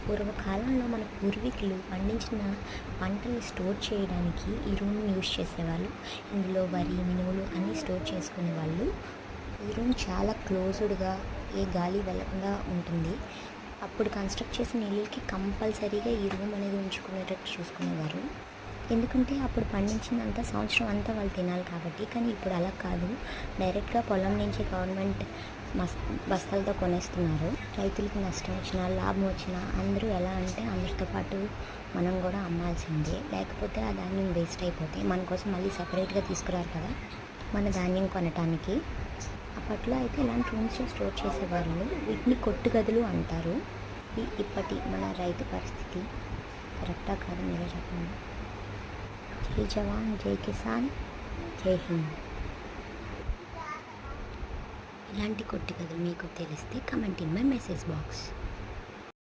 పూర్వకాలంలో మన పూర్వీకులు పండించిన పంటని స్టోర్ చేయడానికి ఈ రూమ్ని యూజ్ చేసేవాళ్ళు. ఇందులో వరి, మినుములు అన్నీ స్టోర్ చేసుకునేవాళ్ళు. ఈ రూమ్ చాలా క్లోజ్డ్గా ఏ గాలి వెళ్ళకుండా ఉంటుంది. అప్పుడు కన్స్ట్రక్ట్ చేసిన ఇళ్ళకి కంపల్సరీగా ఈ రూమ్ అనేది ఉంచుకునేటట్టు చూసుకునేవారు. ఎందుకంటే అప్పుడు పండించిందంతా సంవత్సరం అంతా వాళ్ళు తినాలి కాబట్టి. కానీ ఇప్పుడు అలా కాదు, డైరెక్ట్గా పొలం నుంచి గవర్నమెంట్ బస్తాలతో కొనేస్తున్నారు. రైతులకి నష్టం వచ్చినా లాభం వచ్చినా అందరూ ఎలా అంటే అందరితో పాటు మనం కూడా అమ్మాల్సిందే, లేకపోతే ఆ ధాన్యం వేస్ట్ అయిపోతే మన కోసం మళ్ళీ సపరేట్గా తీసుకురారు కదా మన ధాన్యం కొనటానికి. అప్పట్లో అయితే ఇలాంటి రూమ్స్లో స్టోర్ చేసేవాళ్ళు. వీటిని కొట్టు గదులు అంటారు. ఇప్పటి మన రైతు పరిస్థితి కరెక్టా కాదు, మీరే చెప్పండి. జై జవాన్, జై కిసాన్, జై హింద్. ఇలాంటి కొట్టు గదులు మీకు తెలిస్తే comment in my message box.